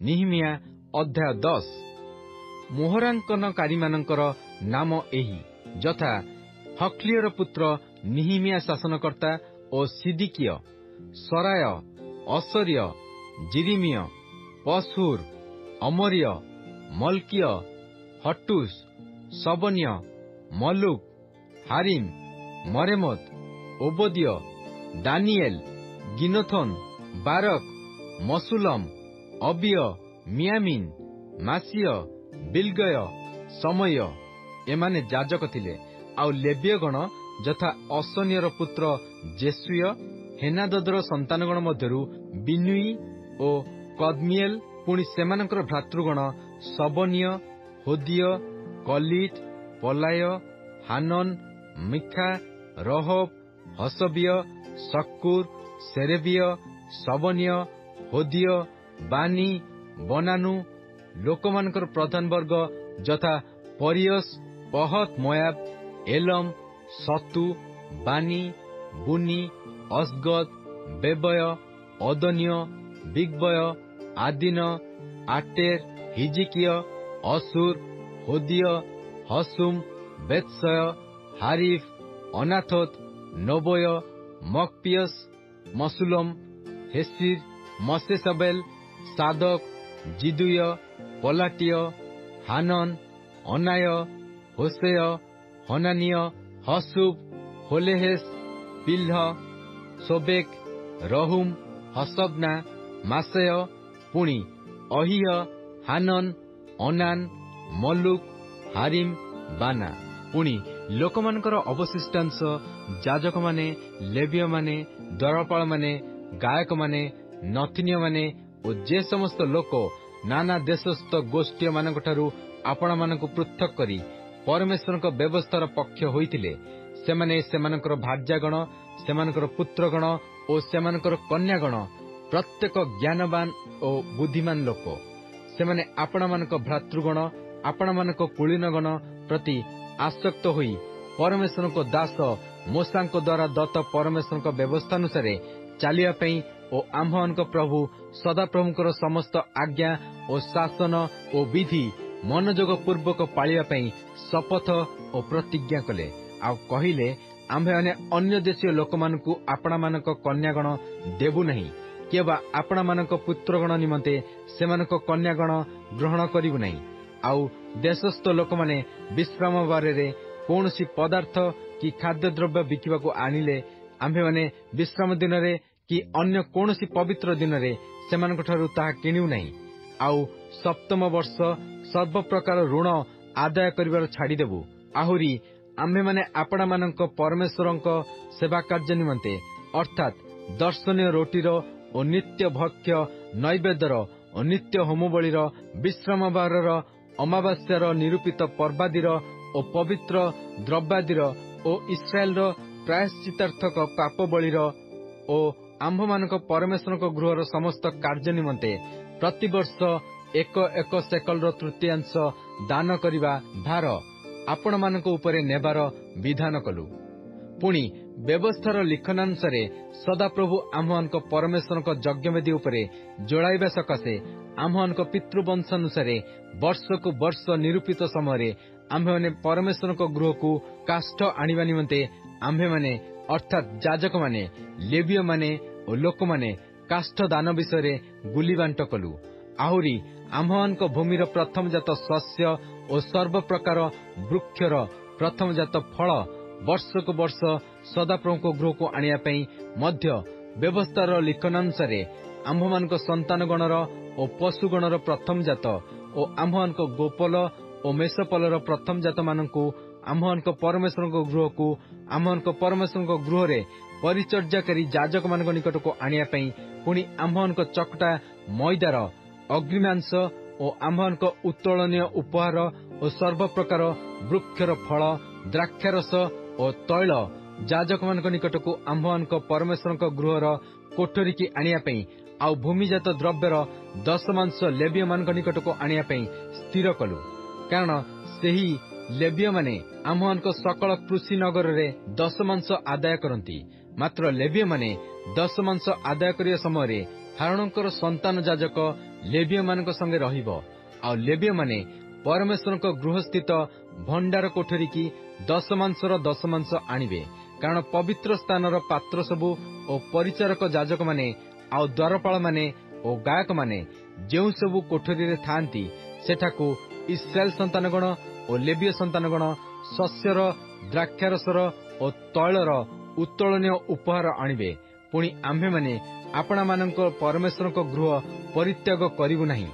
ନିହିମିଆ ଅଧ୍ୟାୟ 10। ମୋହରାଙ୍କନକାରୀମାନଙ୍କର ନାମ ଏହି ଯଥା ହକ୍ଲିୟର ପୁତ୍ର ନିହିମିଆ ଶାସନକର୍ତ୍ତା ଓ ସିଦିକିୟ, ସରାୟ, ଅସରିୟ, ଜିରିମିୟ, ପଶହୁର, ଅମରିୟ, ମଲକିୟ, ହଟୁସ, ସବନ୍ୟ, ମଲୁକ, ହାରିମ, ମରେମୋତ, ଓବଦିୟ, ଦାନିଏଲ, ଗିନଥୋନ, ବାରକ, ମସୁଲମ, ଅବିୟ, ମିଆମିନ, ମାସିୟ, ବିଲଗୟ, ସମୟ ଏମାନେ ଯାଜକ ଥିଲେ। ଆଉ ଲେବୀୟଗଣ ଯଥା ଅସନିୟର ପୁତ୍ର ଜେସୁୟ, ହେନାଦଦର ସନ୍ତାନଗଣ ମଧ୍ୟରୁ ବିନୁଇ ଓ କଦମିଏଲ, ପୁଣି ସେମାନଙ୍କର ଭ୍ରାତୃଗଣ ସବନିୟ, ହୋଦିୟ, କଲିଟ, ପଲାୟ, ହାନନ, ମିଖା, ରହବ, ହସବିୟ, ସକୁର, ସେରେବିୟ, ସବନିୟ, ହୋଦିୟ, ବାନି, ବନାନୁ। ଲୋକମାନଙ୍କର ପ୍ରଧାନ ବର୍ଗ ଯଥା ପରିୟସ, ପହତ ମୋୟାବ, ଏଲମ, ସତୁ, ବାନି, ବୁନି, ଅସଗଦ, ବେବୟ, ଅଦନୀୟ, ବିଗବୟ, ଆଦିନ, ଆଟେର, ହିଜିକିୟ, ଅସୁର, ହୋଦିୟ, ହସୁମ, ବେତସୟ, ହାରିଫ, ଅନାଥୋତ, ନୋବୟ, ମକପିୟସ, ମସୁଲମ, ହେସିର, ମସେସବେଲ, ସାଦକ, ଜିଦୁୟ, ପଲାଟିୟ, ହାନନ, ଅନାୟ, ହୋସେୟ, ହନାନିୟ, ହସୁବ, ହୋଲେହେସ, ପିଲ୍ହ, ସୋବେକ, ରହୁମ, ହସବନା, ମାସେୟ, ପୁଣି ଅହିୟ, ହାନନ, ଅନାନ, ମଲୁକ, ହାରିମ, ବାନା। ପୁଣି ଲୋକମାନଙ୍କର ଅବଶିଷ୍ଟାଂଶ ଯାଜକମାନେ, ଲେବୀୟମାନେ, ଦ୍ୱାରପାଳମାନେ, ଗାୟକମାନେ, ନଥିନୀୟମାନେ ଓ ଯେ ସମସ୍ତ ଲୋକ ନାନା ଦେଶସ୍ଥ ଗୋଷ୍ଠୀମାନଙ୍କଠାରୁ ଆପଣମାନଙ୍କୁ ପୃଥକ କରି ପରମେଶ୍ୱରଙ୍କ ବ୍ୟବସ୍ଥାର ପକ୍ଷ ହୋଇଥିଲେ, ସେମାନେ ସେମାନଙ୍କର ଭାର୍ଯ୍ୟାଗଣ, ସେମାନଙ୍କର ପୁତ୍ରଗଣ ଓ ସେମାନଙ୍କର କନ୍ୟାଗଣ ପ୍ରତ୍ୟେକ ଜ୍ଞାନବାନ ଓ ବୁଦ୍ଧିମାନ ଲୋକ। ସେମାନେ ଆପଣମାନଙ୍କ ଭ୍ରାତୃଗଣ, ଆପଣମାନଙ୍କ କୁଳୀନଗଣ ପ୍ରତି ଆସକ୍ତ ହୋଇ ପରମେଶ୍ୱରଙ୍କ ଦାସ ମୋଶାଙ୍କ ଦ୍ୱାରା ଦତ୍ତ ପରମେଶ୍ୱରଙ୍କ ବ୍ୟବସ୍ଥାନୁସାରେ ଚାଲିବା ପାଇଁ ଓ ଆମ୍ଭମାନଙ୍କ ପ୍ରଭୁ ସଦାପ୍ରଭୁଙ୍କର ସମସ୍ତ ଆଜ୍ଞା ଓ ଶାସନ ଓ ବିଧି ମନୋଯୋଗ ପୂର୍ବକ ପାଳିବା ପାଇଁ ଶପଥ ଓ ପ୍ରତିଜ୍ଞା କଲେ। ଆଉ କହିଲେ, ଆମ୍ଭେମାନେ ଅନ୍ୟ ଦେଶୀୟ ଲୋକମାନଙ୍କୁ ଆପଣମାନଙ୍କ କନ୍ୟାଗଣ ଦେବୁ ନାହିଁ, କିମ୍ବା ଆପଣମାନଙ୍କ ପୁତ୍ରଗଣ ନିମନ୍ତେ ସେମାନଙ୍କ କନ୍ୟାଗଣ ଗ୍ରହଣ କରିବୁ ନାହିଁ। ଆଉ ଦେଶସ୍ଥ ଲୋକମାନେ ବିଶ୍ରାମ ବାରରେ କୌଣସି ପଦାର୍ଥ କି ଖାଦ୍ୟଦ୍ରବ୍ୟ ବିକିବାକୁ ଆଣିଲେ, ଆମ୍ଭେମାନେ ବିଶ୍ରାମ ଦିନରେ କି ଅନ୍ୟ କୌଣସି ପବିତ୍ର ଦିନରେ ସେମାନଙ୍କଠାରୁ ତାହା କିଣିବୁ ନାହିଁ। ଆଉ ସପ୍ତମ ବର୍ଷ ସର୍ବପ୍ରକାର ଋଣ ଆଦାୟ କରିବାର ଛାଡ଼ିଦେବୁ। ଆହୁରି ଆମ୍ଭେମାନେ ଆପଣମାନଙ୍କ ପରମେଶ୍ୱରଙ୍କ ସେବା କାର୍ଯ୍ୟ ନିମନ୍ତେ ଅର୍ଥାତ୍ ଦର୍ଶନୀୟ ରୋଟିର ଓ ନିତ୍ୟ ଭକ୍ଷ୍ୟ ନୈବେଦ୍ୟର ଓ ନିତ୍ୟ ହୋମବଳିର, ବିଶ୍ରାମ ବାରର, ଅମାବାସ୍ୟାର, ନିରୂପିତ ପର୍ବାଦିର ଓ ପବିତ୍ର ଦ୍ରବ୍ୟାଦିର ଓ ଇସ୍ରାଏଲର ପ୍ରାୟଶ୍ଚିତାର୍ଥକ ପାପବଳିର ଓ ଆମ୍ଭମାନଙ୍କ ପରମେଶ୍ୱରଙ୍କ ଗୃହର ସମସ୍ତ କାର୍ଯ୍ୟ ନିମନ୍ତେ ପ୍ରତିବର୍ଷ 1 ସେକଲର ତୃତୀୟାଂଶ ଦାନ କରିବା ଭାର ଆପଣମାନଙ୍କ ଉପରେ ନେବାର ବିଧାନ କଲୁ। ପୁଣି ବ୍ୟବସ୍ଥାର ଲିଖନାନୁସାରେ ସଦାପ୍ରଭୁ ଆମ୍ଭମାନଙ୍କ ପରମେଶ୍ୱରଙ୍କ ଯଜ୍ଞବେଦୀ ଉପରେ ଜଳାଇବା ସକାଶେ ଆମ୍ଭମାନଙ୍କ ପିତୃବଂଶାନୁସାରେ ବର୍ଷକୁ ବର୍ଷ ନିରୂପିତ ସମୟରେ ଆମ୍ଭେମାନେ ପରମେଶ୍ୱରଙ୍କ ଗୃହକୁ କାଷ୍ଠ ଆଣିବା ନିମନ୍ତେ ଆମ୍ଭେମାନେ ଅର୍ଥାତ୍ ଯାଜକମାନେ, ଲେବୀୟମାନେ ଓ ଲୋକମାନେ କାଷ୍ଠ ଦାନ ବିଷୟରେ ଗୁଲିବାଣ୍ଟ କଲୁ। ଆହୁରି ଆମ୍ଭମାନଙ୍କ ଭୂମିର ପ୍ରଥମଜାତ ଶସ୍ୟ ଓ ସର୍ବପ୍ରକାର ବୃକ୍ଷର ପ୍ରଥମଜାତ ଫଳ ବର୍ଷକୁ ବର୍ଷ ସଦାପ୍ରଭୁଙ୍କ ଗୃହକୁ ଆଣିବା ପାଇଁ ମଧ୍ୟ ବ୍ୟବସ୍ଥାର ଲିଖନାନୁସାରେ ଆମ୍ଭମାନଙ୍କ ସନ୍ତାନଗଣର ଓ ପଶୁଗଣର ପ୍ରଥମଜାତ ଓ ଆମ୍ଭମାନଙ୍କ ଗୋପଲ ଓ ମେଷପଲର ପ୍ରଥମଜାତମାନଙ୍କୁ ଆମ୍ଭମାନଙ୍କ ପରମେଶ୍ୱରଙ୍କ ଗୃହକୁ, ଆମ୍ଭମାନଙ୍କ ପରମେଶ୍ୱରଙ୍କ ଗୃହରେ ପରିଚର୍ଯ୍ୟାକାରୀ ଯାଜକମାନଙ୍କ ନିକଟକୁ ଆଣିବା ପାଇଁ, ପୁଣି ଆମ୍ଭମାନଙ୍କ ଚକଟା ମଇଦାର ଅଗ୍ନିମାଂସ ଓ ଆମ୍ଭମାନଙ୍କ ଉତ୍ତୋଳନୀୟ ଉପହାର ଓ ସର୍ବପ୍ରକାର ବୃକ୍ଷର ଫଳ, ଦ୍ରାକ୍ଷାରସ ଓ ତୈଳ ଯାଜକମାନଙ୍କ ନିକଟକୁ ଆମ୍ଭମାନଙ୍କ ପରମେଶ୍ୱରଙ୍କ ଗୃହର କୋଠରୀକି ଆଣିବା ପାଇଁ, ଆଉ ଭୂମିଜାତ ଦ୍ରବ୍ୟର ଦଶମାଂଶ ଲେବୀୟମାନଙ୍କ ନିକଟକୁ ଆଣିବା ପାଇଁ ସ୍ଥିର କଲୁ। କାରଣ ସେହି ଲେବୀୟମାନେ ଆମ୍ଭମାନଙ୍କ ସକଳ କୃଷି ନଗରରେ ଦଶମାଂଶ ଆଦାୟ କରନ୍ତି। ମାତ୍ର ଲେବୀୟମାନେ ଦଶମାଂଶ ଆଦାୟ କରିବା ସମୟରେ ହାରୋଣଙ୍କର ସନ୍ତାନ ଯାଜକ ଲେବୀୟମାନଙ୍କ ସଙ୍ଗେ ରହିବ। ଆଉ ଲେବୀୟମାନେ ପରମେଶ୍ୱରଙ୍କ ଗୃହସ୍ଥିତ ଭଣ୍ଡାର କୋଠରୀ କି ଦଶମାଂଶର ଦଶମାଂଶ ଆଣିବେ। କାରଣ ପବିତ୍ର ସ୍ଥାନର ପାତ୍ର ସବୁ ଓ ପରିଚାରକ ଯାଜକମାନେ ଆଉ ଦ୍ୱାରପାଳମାନେ ଓ ଗାୟକମାନେ ଯେଉଁ ସବୁ କୋଠରୀରେ ଥାଆନ୍ତି, ସେଠାକୁ ଇସ୍ରାଏଲ ସନ୍ତାନଗଣ ଓ ଲେବୀୟ ସନ୍ତାନଗଣ ଶସ୍ୟର, ଦ୍ରାକ୍ଷାରସର ଓ ତୈଳର ଉତ୍ତୋଳନୀୟ ଉପହାର ଆଣିବେ। ପୁଣି ଆମ୍ଭେମାନେ ଆପଣାମାନଙ୍କ ପରମେଶ୍ୱରଙ୍କ ଗୃହ ପରିତ୍ୟାଗ କରିବୁ ନାହିଁ।